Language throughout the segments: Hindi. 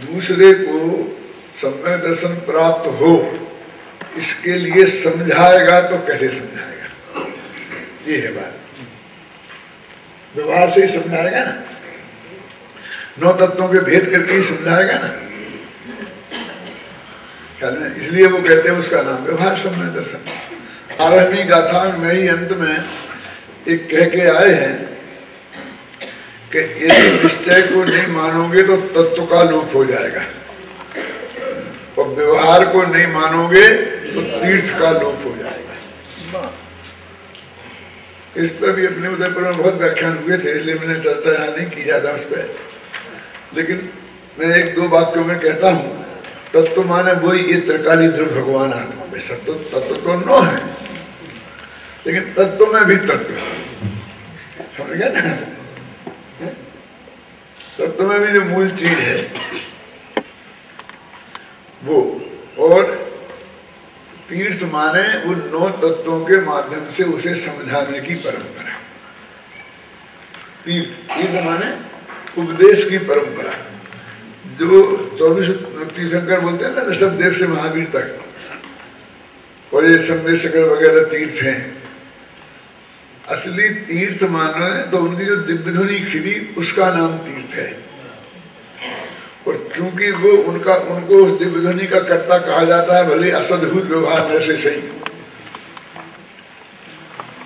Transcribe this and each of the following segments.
दूसरे को सम्यक दर्शन प्राप्त हो, इसके लिए समझाएगा तो कैसे समझाएगा? ये है बात। व्यवहार से ही समझाएगा ना, 9 तत्वों के भेद करके ही समझाएगा ना। इसलिए वो कहते हैं उसका नाम व्यवहार सम्यक दर्शन। 18वीं गाथा में ही अंत में एक कह के आए हैं कि यदि निश्चय को नहीं मानोगे तो तत्व का लोप हो जाएगा, और व्यवहार को नहीं मानोगे तो तीर्थ का लोप हो जाएगा। इस पर भी अपने उदयपुर में बहुत व्याख्यान हुए थे, इसलिए मैंने चर्चा यहाँ नहीं की ज्यादा उस पर। लेकिन मैं 1-2 वाक्यों में कहता हूँ, तत्व माने वही ये त्रिकाली ध्रुव भगवान आत्मा में। सब तो तत्व तो 9 है, लेकिन तत्व में भी तत्व, समझ गया ना? तत्व में भी जो मूल चीज है वो, और तीर्थ माने उन 9 तत्वों के माध्यम से उसे समझाने की परंपरा। तीर्थ माने उपदेश की परंपरा, जो 24 तीर्थंकर बोलते हैं ना, ऋषभदेव से महावीर तक, और ये संदेश शकर वगैरह तीर्थ हैं। असली तीर्थ माने तो उनकी जो दिव्य ध्वनि खिली उसका नाम तीर्थ है, और चूंकि वो उनको उस दिव्य ध्वनि का कर्ता कहा जाता है, भले असद्भुत व्यवहार में से सही,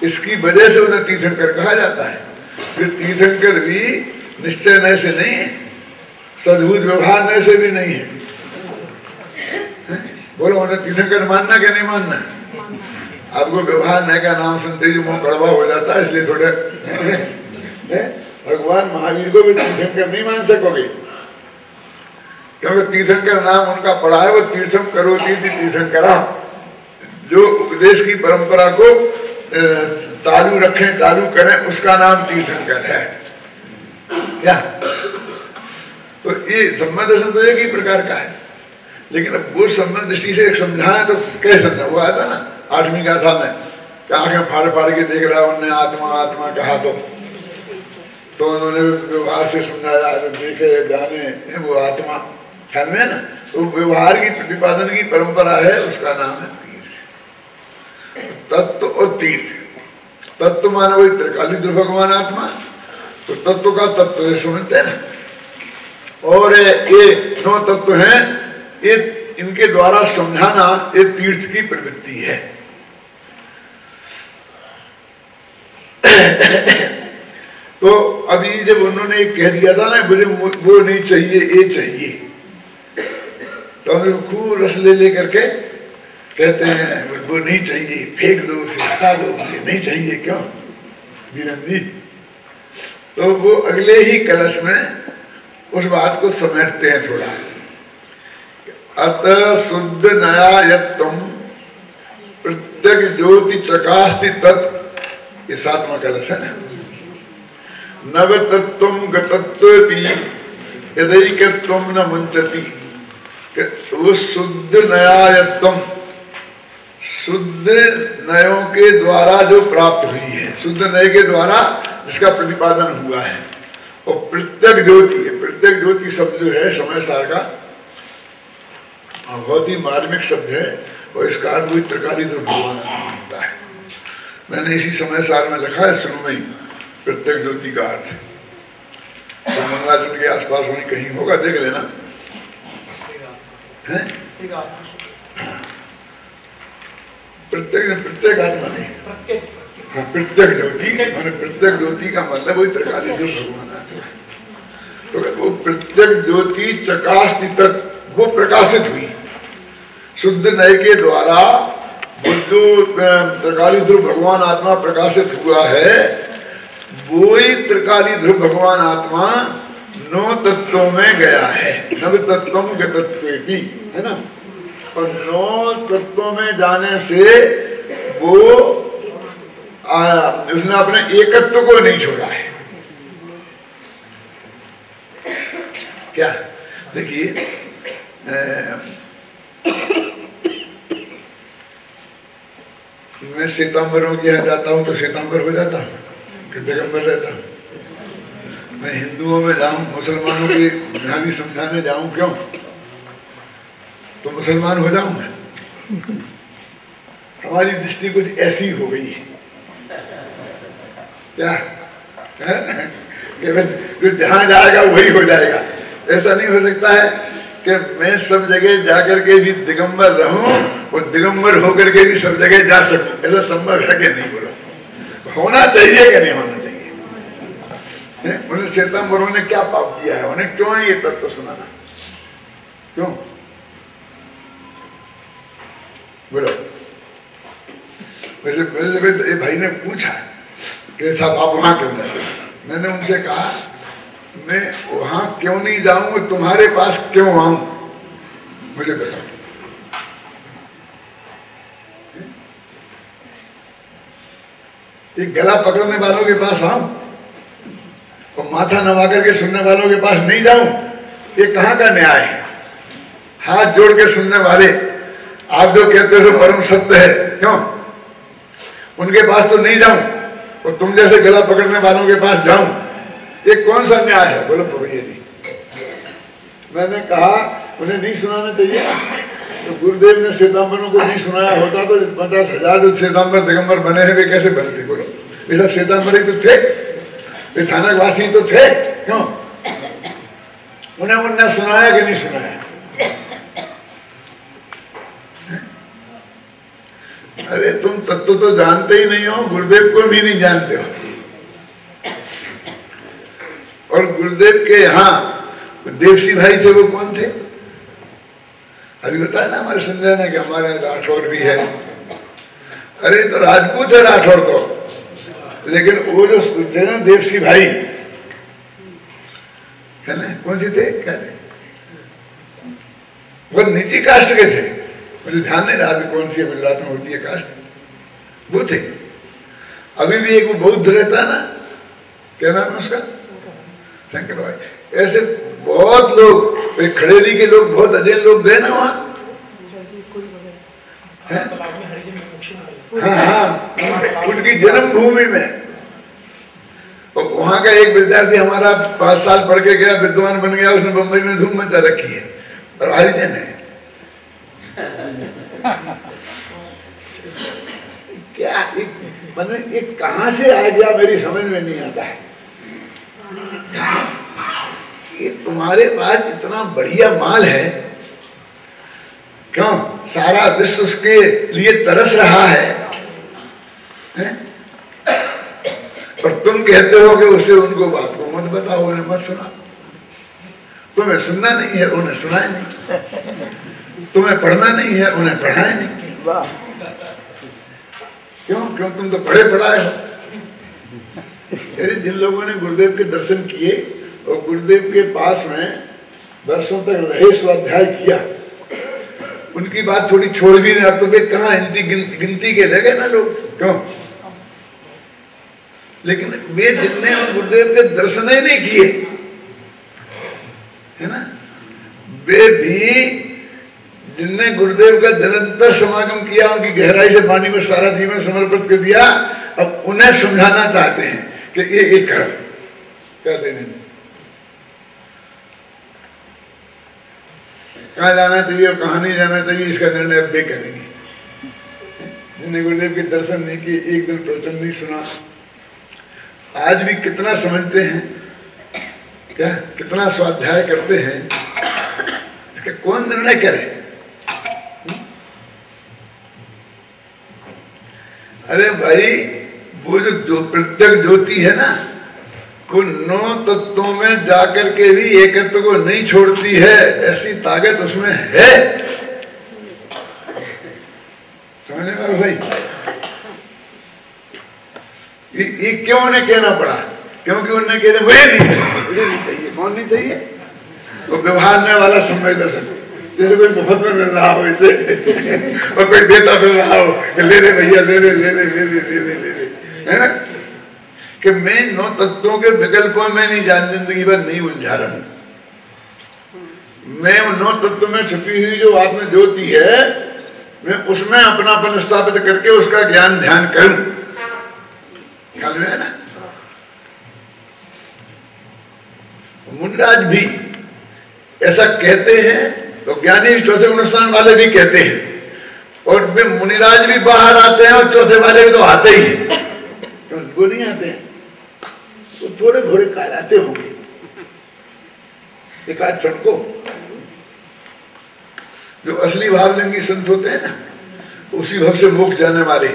इसकी वजह से उन्हें तीर्थंकर कहा जाता है। फिर तीर्थंकर भी निश्चय नय से नहीं है, सद्भुत व्यवहार नय से भी नहीं है। बोलो उन्हें तीर्थंकर मानना क्या नहीं मानना? आपको व्यवहार नय का नाम सुनते ही मुंह कड़वा हो जाता है, इसलिए थोड़ा भगवान महावीर को भी तीर्थंकर नहीं मान सकोगे, क्योंकि तीर्थंकर नाम उनका पड़ा है, वो तीर्थम करोति तीर्थंकरा, जो उपदेश की परंपरा को चालू रखें, चालू करें, उसका नाम तीर्थंकर है। क्या? तो ये सम्यक दर्शन तो एक ही प्रकार का है, लेकिन अब वो सम्यक दृष्टि से एक समझाएं तो कैसे समझा? वो आया था ना 8वीं गाथा में, आंखें फाड़ फाड़ के देख रहा, उन्होंने आत्मा आत्मा कहा तो उन्होंने व्यवहार से समझाया, देखे जाने वो आत्मा, ख्याल में है ना? तो व्यवहार की प्रतिपादन की परंपरा है, उसका नाम है तीर्थ। तत्व और तीर्थ, तत्व माने वही त्रिकाली ध्रुव भगवान आत्मा, तो तत्व का तत्व समझते हैं ना, और ये 9 तत्व हैं, ये इनके द्वारा समझाना ये तीर्थ की प्रवृत्ति है। तो अभी जब उन्होंने कह दिया था ना, मुझे वो नहीं चाहिए, ये चाहिए, तो हमें खूब रस ले करके कहते हैं वो नहीं चाहिए, फेंक दो उसे, हटा दो, मुझे नहीं चाहिए, क्यों धीरन जी? तो वो अगले ही कलश में उस बात को समेटते हैं थोड़ा। अतः शुद्ध नयायत्वम प्रत्यक ज्योति प्रकाशति तत्, ये 7वां कलश है ना। नव तत्वम गतत्वेपि यदैकत्वम न मुंचति, वो शुद्ध नयायत्वम, शुद्ध नयों के द्वारा जो प्राप्त हुई है, शुद्ध नय के द्वारा जिसका प्रतिपादन हुआ है, और प्रत्यक ज्योति, प्रत्यक ज्योति शब्द जो है समय सार का बहुत ही मार्मिक शब्द है, और इसका अर्थ वही त्रिकाली ध्रुव भगवान होता है। मैंने इसी समय सार में लिखा है शुरू में ही, प्रत्यक ज्योति का अर्थ तो मंगलाचरण के आसपास वहीं कहीं होगा, देख लेना है। प्रत्येक आत्मा नहीं, हाँ प्रत्यक ज्योति माने प्रत्यक ज्योति का मतलब वही त्रिकाली ध्रुव भगवान आत्मा है। तो वो प्रत्यक ज्योति प्रकाश तक वो प्रकाशित हुई शुद्ध नय के द्वारा, वो जो त्रिकाली ध्रुव भगवान आत्मा प्रकाशित हुआ है, वो ही त्रिकाली ध्रुव भगवान आत्मा 9 तत्वों में गया है। नव तत्वम गतत्वेपि, है ना, और 9 तत्वों में जाने से वो उसने अपने एकत्व को नहीं छोड़ा है। क्या देखिए, मैं श्वेतांबरों के यहाँ जाता हूँ तो श्वेतांबर हो जाता हूँ कि दिगंबर रहता हूँ? मैं हिंदुओं में जाऊं, मुसलमानों के यहाँ भी समझाने जाऊं, क्यों? तो मुसलमान हो जाऊं मैं? हमारी दृष्टि कुछ ऐसी हो गई है क्या कि जहां जाएगा वही हो जाएगा। ऐसा नहीं हो सकता है कि मैं सब जगह जाकर के भी दिगंबर रहूं और दिगंबर होकर के भी सब जगह जा सकूं। ऐसा संभव है कि नहीं? बोलो, होना चाहिए कि नहीं होना चाहिए? उन्हें श्वेतांबरों ने क्या पाप किया है? उन्हें क्यों ये तत्व सुनाना? क्यों? बोलो। वैसे मेरे से ये भाई ने पूछा कि साहब आप वहां क्यों जाते? मैंने उनसे कहा मैं वहां क्यों नहीं जाऊं, तुम्हारे पास क्यों आऊं, मुझे बताओ। एक गला पकड़ने वालों के पास आऊं और माथा नवा करके सुनने वालों के पास नहीं जाऊं, ये कहां का न्याय है? हाथ जोड़ के सुनने वाले आप जो कहते हो परम सत्य है, क्यों उनके पास तो नहीं जाऊं और तुम जैसे गला पकड़ने वालों के पास जाऊं, ये कौन सा न्याय है? बोलो भैया जी। मैंने कहा उन्हें नहीं सुनाना चाहिए। तो गुरुदेव ने श्वेतांबरों को नहीं सुनाया होता तो 50,000 जो श्वेतांबर दिगंबर बने हैं वे कैसे बनते? बोलो, ये सब श्वेतांबर ही तो थे, वे थानकवासी तो थे, क्यों? उन्हें उन्हें सुनाया कि नहीं सुनाया? अरे तुम तत्व तो जानते ही नहीं हो, गुरुदेव को भी नहीं जानते हो। और गुरुदेव के यहाँ देवसी भाई थे, वो कौन थे? अभी बताया ना हमारे संजय ने कि हमारे राठौर भी है। अरे तो राजपूत है राठौर तो, लेकिन वो जो थे ना देवसी भाई, है ना, कौन से थे? क्या थे? वो नीची कास्ट के थे। मुझे ध्यान नहीं रहा कौन सी गुजरात में होती है कास्ट, वो थे। अभी भी एक वो बौद्ध रहता है ना, क्या नाम है उसका? शंकर भाई। ऐसे बहुत लोग, खड़ेरी के लोग, बहुत अजय लोग गए ना वहां। हाँ, उनकी जन्मभूमि में। और वहां का एक विद्यार्थी हमारा 5 साल पढ़ के गया, विद्वान बन गया, उसने बंबई में धूम मचा रखी है और हरिजन है। क्या मैंने ये कहां से आ गया मेरी समझ में नहीं आता है। ये तुम्हारे पास इतना बढ़िया माल है, क्यों सारा विश्व उसके लिए तरस रहा है? और तुम कहते हो कि उसे उनको बात को मत बताओ, उन्हें मत सुना। तुम्हें सुनना नहीं है, उन्हें सुनाए नहीं। तुम्हें पढ़ना नहीं है, उन्हें पढ़ाए नहीं। क्यों? क्यों तुम तो पढ़े पढ़ाए हो। जिन लोगों ने गुरुदेव के दर्शन किए और गुरुदेव के पास में वर्षों तक रहे, स्वाध्याय किया, उनकी बात थोड़ी छोड़ भी नहीं। अब तो वे कहाँ गिनती के लगे ना लोग, क्यों? लेकिन वे जिनने गुरुदेव के दर्शन ही नहीं किए, है ना, वे भी जिनने गुरुदेव का निरंतर समागम किया, उनकी गहराई से पानी में सारा जीवन समर्पित कर दिया, अब उन्हें समझाना चाहते हैं कि ये कर क्या देने, कहाँ जाना चाहिए और कहाँ नहीं जाना चाहिए, इसका निर्णय अब वे करेंगे। जिन्हें गुरुदेव के दर्शन नहीं किए, एक दिन प्रवचन नहीं सुना, आज भी कितना समझते हैं, क्या कितना स्वाध्याय करते हैं, इसका कौन निर्णय करे? अरे भाई, वो जो प्रत्यक्ष ज्योति है ना, वो 9 तत्वों में जाकर के भी एकत्व को नहीं छोड़ती है, ऐसी ताकत उसमें है। समझने वाले भाई, ये क्यों उन्हें कहना पड़ा? क्योंकि उन्हें कहते मुझे नहीं चाहिए। कौन नहीं चाहिए? वो व्यवहार में वाला समय दर्शन, जैसे कोई मुफ्त में मिल रहा हो इसे और कोई देता मिल रहा हो कि ले ले भैया, ले ले ले ले ले ले ले ले ले, है ना, कि मैं 9 तत्वों के विकल्पों में नहीं जान जिंदगी भर नहीं उलझा रहा हूं। मैं उन 9 तत्वों में छुपी हुई जो आत्म ज्योति है, मैं उसमें अपनापन स्थापित करके उसका ज्ञान ध्यान करूं। ख्याल में है ना? मुनिराज भी ऐसा कहते हैं, तो ज्ञानी चौथे अनुष्ठान वाले भी कहते हैं, और मुनिराज भी बाहर आते हैं और चौथे वाले भी तो आते ही हैं। वो नहीं आते हैं तो थोड़े घोड़े कहलाते होंगे, एक आध क्षण को। जो असली भावलिंगी संत होते हैं ना, उसी भाव से मोक्ष जाने वाले,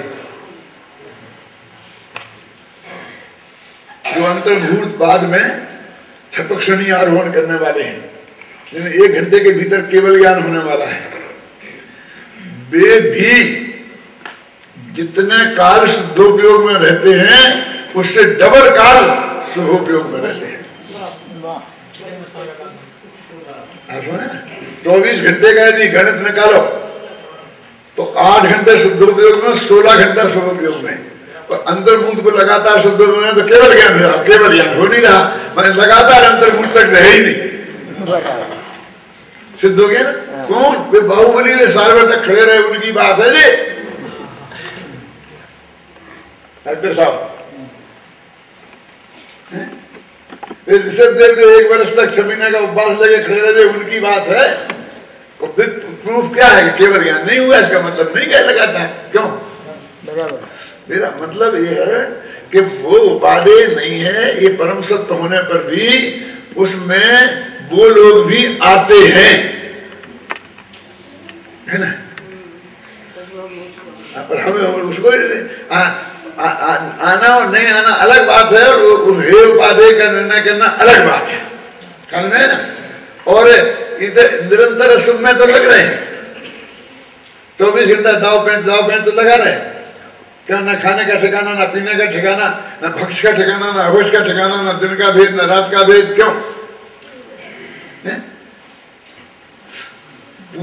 जो अंतर्भूत बाद में छपक्षणी आरोहण करने वाले हैं, जिन्हें 1 घंटे के भीतर केवल ज्ञान होने वाला है, वे भी जितने काल शुद्धोपयोग में रहते हैं उससे डबल काल शुभोपयोग में रहते हैं। 24 घंटे का यदि गणित निकालो तो 8 घंटे शुद्धोपयोग में, 16 घंटा शुभोपयोग में। तो अंतर्मुक्त को लगातार शुद्ध होना तो केवल ज्ञान है, केवल ज्ञान हो नहीं रहा, मैंने लगातार अंतर्मुक्त तक रहे ही नहीं, सिद्ध हो गया ना। कौन? वे बाहुबली वे सारे तक खड़े रहे, उनकी बात है जी। डॉक्टर साहब ऋषभ देव जो 1 वर्ष तक 6 महीने का उपवास लगे खड़े रहे, उनकी बात है। तो फिर प्रूफ क्या है कि केवल ज्ञान नहीं हुआ, इसका मतलब नहीं कह लगाता है। क्यों? मेरा मतलब ये है कि वो उपादेय नहीं है, ये परम सत्य होने पर भी उसमें वो लोग भी आते हैं, है ना। पर हमें उसको आना और नहीं आना अलग बात है, और हे उपादेय का निर्णय करना अलग बात है, समझे ना। और इधर निरंतर सुख में तो लग रहे हैं, 24 घंटा दाव पेंट तो लगा रहे हैं। क्या ना खाने का ठिकाना, ना पीने का ठिकाना, ना भक्ष का ठिकाना, ना अभक्ष का ठिकाना, ना दिन का भेद, ना रात का भेद। क्यों?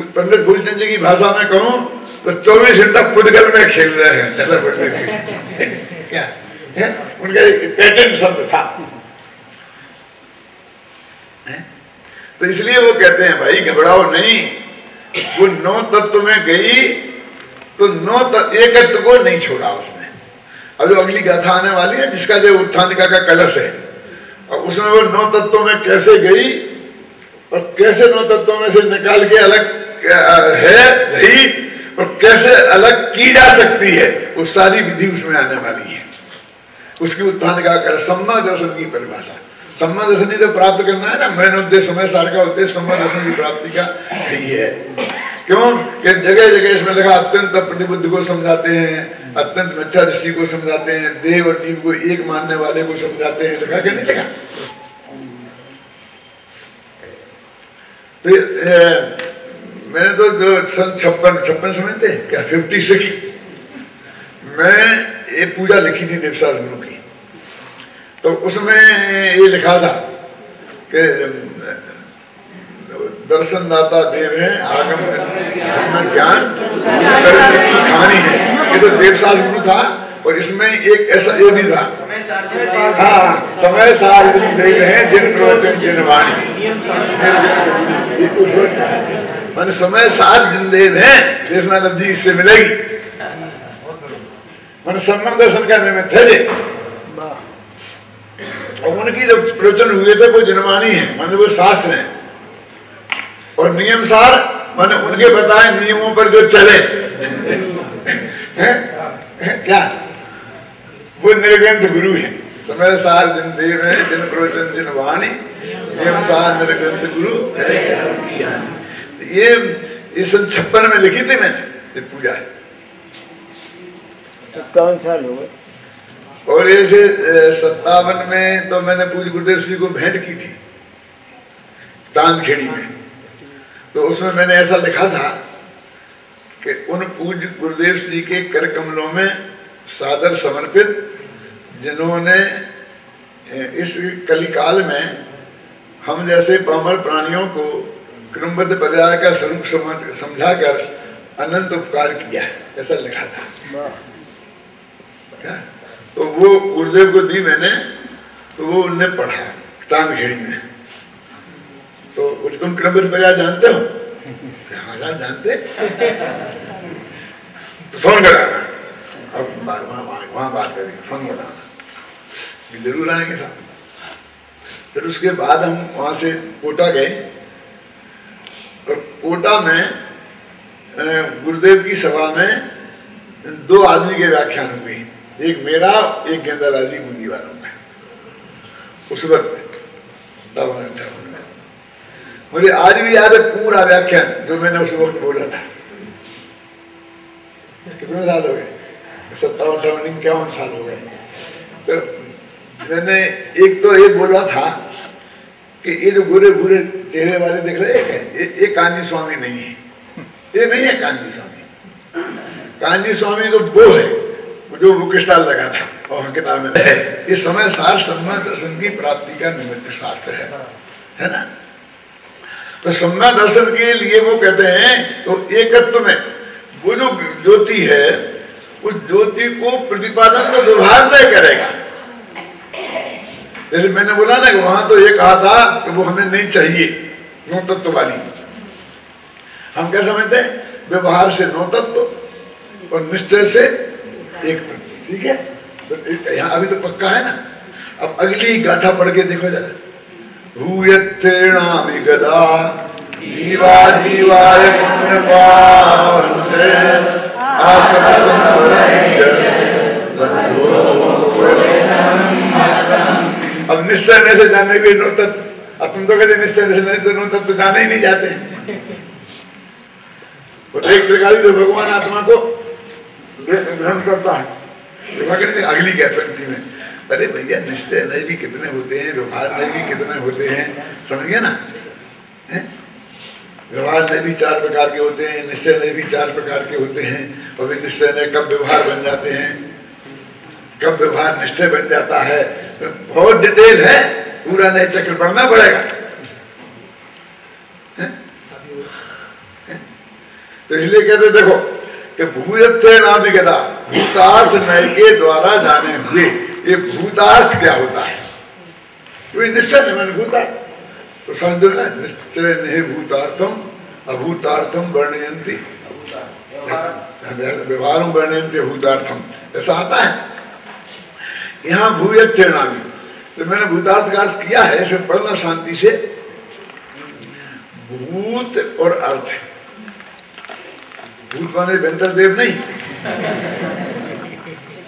पंडित फूलचंद जी की भाषा में कहूं तो 24 घंटा फुटगल में खेल रहे हैं, ऐसा बोलते थे। क्या है? उनका एक पैटर्न शब्द था। तो इसलिए वो कहते हैं भाई घबराओ नहीं, वो 9 तत्व में गई तो 9 एकत्व को नहीं छोड़ा उसने। अब जो अगली गाथा आने वाली है, जिसका जो उत्थानिका का कलश है, और उसमें वो 9 तत्वों में कैसे गई और कैसे 9 तत्वों में से निकाल के अलग है रही और कैसे अलग की जा सकती है, वो सारी विधि उसमें आने वाली है। उसकी उत्थानिका का सम्मा दर्शन की परिभाषा, सम्मा दर्शन ही तो प्राप्त करना है ना। मैंने उद्देश्य समय सार का उद्देश्य सम्मा दर्शन की प्राप्ति का यही है। क्यों कि जगह जगह इसमें लिखा अत्यंत प्रतिबुद्ध को समझाते हैं, अत्यंत मिथ्या दृष्टि को समझाते हैं, देव और जीव को एक मानने वाले को समझाते हैं, लिखा क्या नहीं लिखा। तो मैंने तो जो सन 56 समझते हैं क्या, 56 मैं ये पूजा लिखी थी देवसास गुरु की, तो उसमें ये लिखा था कि दर्शन दाता देव है, आगम ज्ञान की कहानी है। ये तो देवसास गुरु था, और इसमें एक ऐसा ये भी था, हाँ, समय सार देव है जिन प्रवचन जिन वाणी, मैंने समय सार जिन देव है, देशनाथ जी इससे मिलेगी। मैंने सम्मान दर्शन करने में थे जे, और उनकी जब प्रवचन हुए थे वो जनवाणी है, माने वो शास्त्र है, और नियम सार माने उनके बताए नियमों पर जो चले क्या, वो निर्ग्रंथ गुरु है। समय सार जिन देव है जिन प्रवचन जिन वाणी, नियम सार निर्ग्रंथ गुरु करे कर्म की हानि। ये सन 56 में लिखी थी मैंने ये पूजा। 57 साल हो गए। और ऐसे 57 में तो मैंने पूज्य गुरुदेव श्री को भेंट की थी चांदखेड़ी में। तो उसमें मैंने ऐसा लिखा था कि उन पूज्य गुरुदेव श्री के कर कमलों में सादर समर्पित, जिन्होंने इस कलिकाल में हम जैसे पामर प्राणियों को क्रमबद्ध पर्याय का स्वरूप समझाकर अनंत उपकार किया है, ऐसा लिखा था। तो वो गुरुदेव को दी मैंने, तो वो उनने पढ़ा चांदखेड़ी में। तो तुम क्रमबद्ध पर्याय जानते हो? हाँ साहब जानते। तो फोन कराना, अब वहां बात करेंगे, फोन कराना, जरूर आएंगे साहब। फिर उसके बाद हम वहाँ से कोटा गए और कोटा में गुरुदेव की सभा में 2 आदमी के व्याख्यान हुए, एक मेरा, एक गेंदालाल जी बूंदी वालों का। उस वक्त तब मुझे आज भी याद है पूरा व्याख्यान जो मैंने उस वक्त बोला था। कितने साल हो गए? 57-58 साल हो गए। तो मैंने एक तो ये बोला था कि ये जो गोरे भूरे चेहरे वाले दिख रहे हैं, ये कांजी स्वामी नहीं है, ये नहीं है कांजी स्वामी। कांजी स्वामी तो वो है जो वो क्रिस्टल लगा था और किताब में है। ये समय सार सम्मा दर्शन की प्राप्ति का निमित्त शास्त्र है ना। तो सम्मा दर्शन के लिए वो कहते हैं तो एकत्व में वो जो ज्योति है, उस ज्योति को प्रतिपादन तो व्यवहार नहीं करेगा। जैसे मैंने बोला ना कि वहां तो ये कहा था कि वो हमें नहीं चाहिए नौ तत्व वाली। हम क्या समझते हैं? व्यवहार से नौ तत्व और निश्चय से एक तत्व। ठीक है, तो यहाँ अभी तो पक्का है ना। अब अगली गाथा पढ़ के देखो जरा। भूयत्तेणामि गदा जीवा जीवाय पुण्यपावन्ते अब निश्चय में से जाने के नो तत्व। अब तुम तो कहते निश्चय में से नहीं तो नो तत्व तो जाने ही नहीं जाते। तो एक प्रकार जो भगवान आत्मा को ग्रहण करता है, अगली क्या पंक्ति में, अरे भैया निश्चय नहीं भी कितने होते हैं, व्यवहार नहीं भी कितने होते हैं, समझ गए ना। व्यवहार नहीं भी 4 प्रकार के होते हैं, निश्चय नहीं भी 4 प्रकार के होते हैं। और निश्चय ने कब व्यवहार बन जाते हैं, कब व्यवहार निश्चय बन जाता है, बहुत डिटेल है, पूरा नए चक्र पढ़ना पड़ेगा। तो इसलिए कहते देखो कि भूयत्तेनाभिगता भूतार्थ नय के द्वारा जाने हुए। ये भूतार्थ क्या होता है? कोई निश्चय नहीं, मैंने भूतार्थ तो समझो ना, निश्चय नहीं भूतार्थम अभूतार्थम वर्णयन्ति व्यवहारम वर्णयन्ति भूतार्थम, ऐसा आता है। यहाँ भूयत्तेनाभि, तो मैंने भूतार्थ का अर्थ किया है, इसमें पढ़ना शांति से। भूत और अर्थ, भूत माने वेंतर देव नहीं,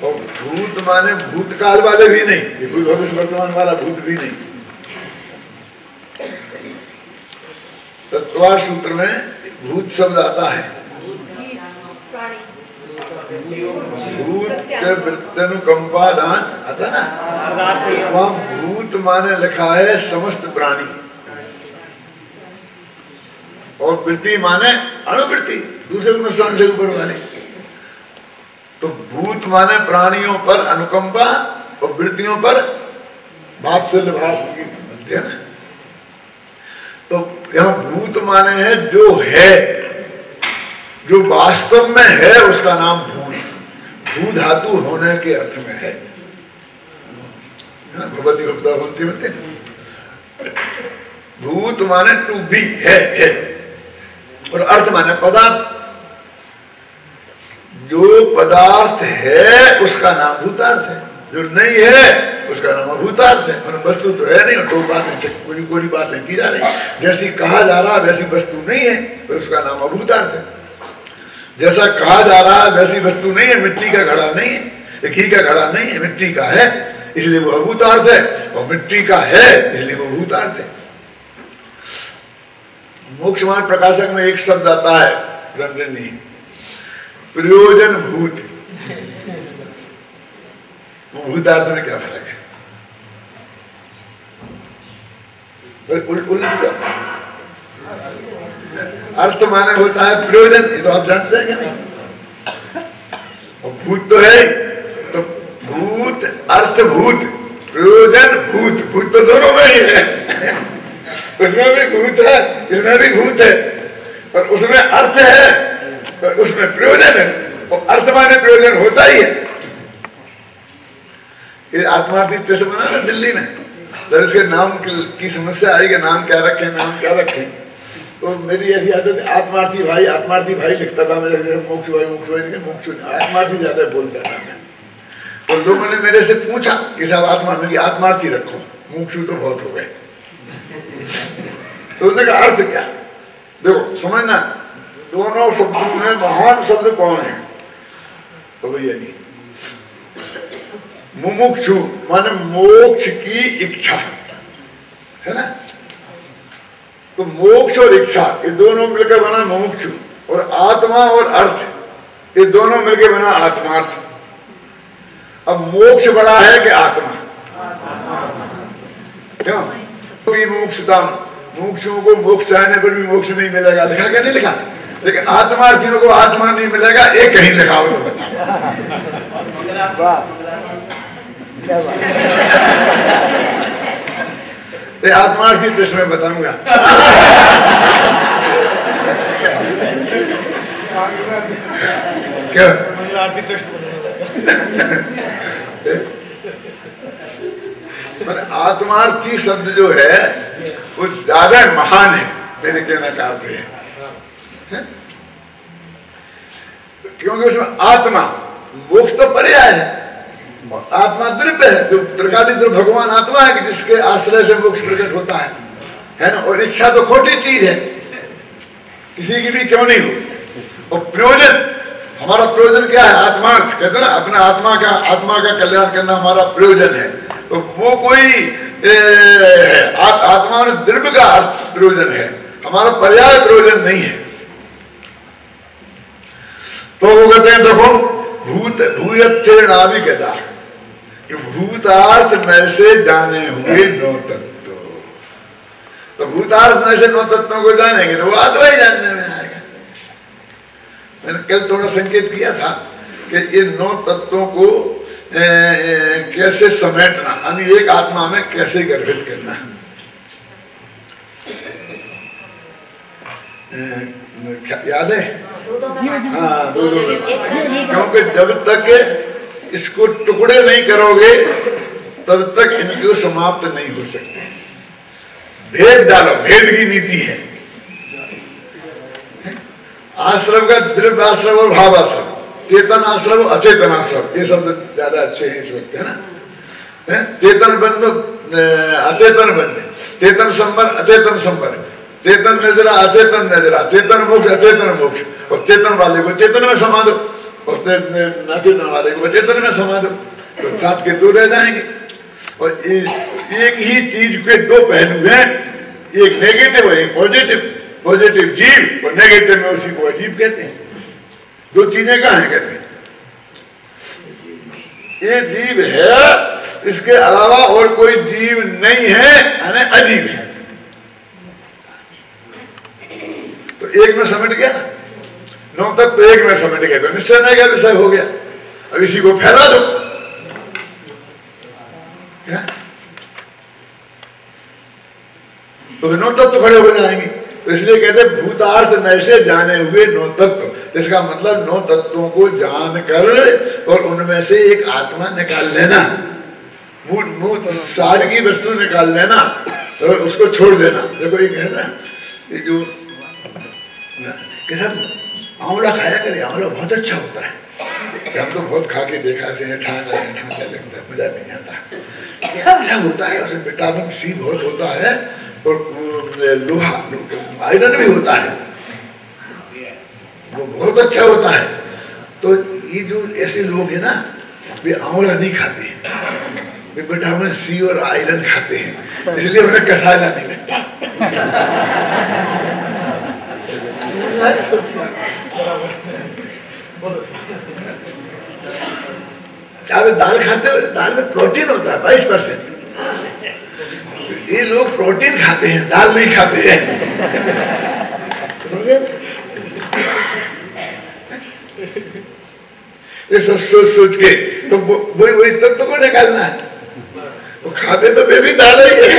और भूत माने भूतकाल वाले भी नहीं, ये भूत भविष्य वर्तमान वाला भूत भी नहीं। तत्वार सूत्र में भूत शब्द आता है, भूत वृत्तनुकंपा दान आता ना, वहां भूत माने लिखा है समस्त प्राणी, और वृत्ति माने अणुवृत्ति, दूसरे गुण से ऊपर वाले। तो भूत माने प्राणियों पर अनुकंपा और वृत्तियों पर वात्सल्य भाव बनते हैं। तो यहाँ भूत माने है जो है, जो वास्तव में है, उसका नाम भूत, भू धातु होने के अर्थ में है। भगवती भक्ता भक्ति में भूत माने टू बी है, और अर्थ माने पदार्थ। जो पदार्थ है उसका नाम भूतार्थ है, जो नहीं है उसका नाम अभूतार्थ है। मतलब वस्तु तो है नहीं, और दो बातें कोई बातें की जा रही, जैसी कहा जा रहा वैसी वस्तु नहीं है तो उसका नाम अभूतार्थ है। जैसा कहा जा रहा वैसी वस्तु नहीं है, मिट्टी का घड़ा नहीं है, घी का घड़ा नहीं है, मिट्टी का है इसलिए वो अभूतार्थ है, और मिट्टी का है इसलिए वो भूतार्थ है। मोक्ष मार्ग प्रकाशक में एक शब्द आता है रंजनी, प्रयोजन भूत। भूतार्थ में क्या फर्क है? अर्थ माने होता है प्रयोजन, ये तो आप जानते हैं कि नहीं। और भूत तो है, तो भूत अर्थ भूत, प्रयोजन भूत, भूत तो दोनों में ही है। उसमें भी भूत है, इसमें भी भूत है, और उसमें अर्थ है, और उसमें प्रयोजन है। और अर्थ माने प्रयोजन होता ही है। ये आत्मातीत चर्च बना ना दिल्ली में, जब इसके नाम की समस्या आई कि नाम क्या रखें, नाम क्या रखें, तो मेरी ऐसी आदत है, आत्मार्थी भाई लिखता था मैं, मोक्ष भाई मोक्ष आत्मार्थी ज्यादा बोलता था मैं। तो लोगों ने मेरे से पूछा कि साहब आत्मार्थी रखो, मुमुक्षु तो बहुत हो गए। तो उनका अर्थ क्या? देखो समझना, दोनों शब्दों में महान शब्द कौन है? तो भैया जी, मुमुक्षु माने मोक्ष की इच्छा है ना। तो मोक्ष और इच्छा ये दोनों मिलकर बना मुमुक्षु, और आत्मा और अर्थ ये दोनों मिलकर बना आत्मार्थ। अब मोक्ष बड़ा है कि आत्मा? क्यों? तो मुमुक्षुता, मुमुक्षुओं को मोक्ष चाहने पर भी मोक्ष नहीं मिलेगा, लिखा क्या नहीं लिखा? लेकिन आत्मार्थियों को आत्मा नहीं मिलेगा, एक कहीं लिखा हो तो बता। आत्मार्थी प्रश्न में बताऊंगा। क्या आत्मार्थी शब्द जो है वो ज्यादा महान है मेरे कहने का अर्थ है, क्योंकि उसमें आत्मा मोक्ष तो पर्याय है, आत्मा द्रव्य है, जो त्रिकालीन भगवान आत्मा है कि जिसके आश्रय से मोक्ष प्रकट होता है ना। और इच्छा तो खोटी चीज है, किसी की भी क्यों नहीं हो। और प्रयोजन, हमारा प्रयोजन क्या है? आत्मार्थ कहते हैं ना, अपने आत्मा का कल्याण करना हमारा प्रयोजन है। तो वो कोई आत्मा में द्रव्य का अर्थ प्रयोजन है, हमारा पर्याय प्रयोजन नहीं है। तो वो कहते हैं देखो भूयत्थेनाभिगता, भूतार्थ में से जाने हुए नौ तत्व। तो भूतार्थ में से नौ तत्वों को जानेंगे तो वो आत्मा ही जानने में आएगा। मैंने कल थोड़ा संकेत किया था कि इन नौ तत्वों को कैसे समेटना, यानी एक आत्मा में कैसे गर्भित करना। याद है? हाँ, दो क्योंकि जब तक इसको टुकड़े नहीं करोगे तब तक इनको समाप्त नहीं हो सकते। भेद डालो, भेद की नीति है। आश्रम का द्रव्य आश्रम और भाव आश्रम, चेतन आश्रम अचेतन आश्रम, ये शब्द ज्यादा अच्छे हैं इस वक्त, है ना। चेतन बंद अचेतन बंद, चेतन संबर अचेतन संबर, चेतन नजरा अचेतन नजरा, चेतन मोक्ष अचेतन मोक्ष। और चेतन वाले को चेतन में समा दो और अचेतन वाले को चेतन में समा दो, तो साथ के दो रह जाएंगे। और एक ही चीज के दो पहलू हैं, एक नेगेटिव और एक पॉजिटिव। पॉजिटिव जीव और नेगेटिव में उसी को अजीब कहते हैं। दो चीजें कहाँ हैं? कहते हैं ये जीव है, इसके अलावा और कोई जीव नहीं है, यानी अजीब है। तो एक में समेट गया ना, नौ तक तो एक में समेट गया, तो निश्चय नहीं गया, विषय हो गया। अब इसी को फैला दो, क्या? तो नौ तत्व खड़े हो जाएंगे। तो इसलिए कहते भूतार्थ नए से जाने हुए नौ तत्व। इसका मतलब नौ तत्वों को जानकर और उनमें से एक आत्मा निकाल लेना, मूल सार की वस्तु निकाल लेना और उसको छोड़ देना। देखो ये कहना, ये जो आंवला खाया करे, आंवला बहुत अच्छा होता है। हम तो बहुत खा के देखा से ठंडा लगता है, मजा नहीं आता। अच्छा होता है, उसमें विटामिन सी बहुत होता है और लोहा आयरन भी होता है, वो बहुत अच्छा होता है। तो ये जो ऐसे लोग हैं ना, वे आंवला नहीं खाते हैं, वे विटामिन सी और आयरन खाते हैं, इसलिए उन्हें कसाला नहीं लगता। आप दाल खाते हो, दाल में प्रोटीन होता है 22%। ये लोग प्रोटीन खाते हैं, दाल नहीं खाते हैं। ये सोच के तो वही तत्व को निकालना है। वो खाते तो वे भी दाल ही है,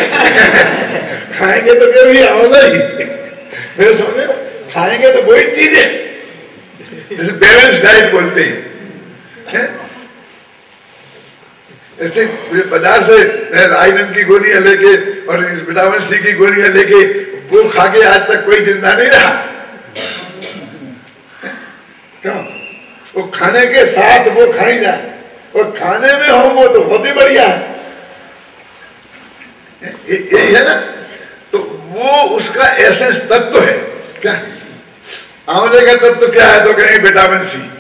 खाएंगे तो वे भी आंवला ही। मेरे समझे, खाएंगे तो वही चीज है, जैसे बैलेंस डाइट बोलते हैं। ऐसे बाजार से आयरन की गोलियां लेके और विटामिन सी की गोलियां लेके वो खा के आज तक कोई जिंदा नहीं रहा। क्यों? वो खाने के साथ वो खाई जाए और खाने में हो वो तो बहुत ही बढ़िया है। यही है ना। तो वो उसका एसेंस तत्व है क्या? आंवले का तत्व क्या है? तो कहेंगे विटामिन सी।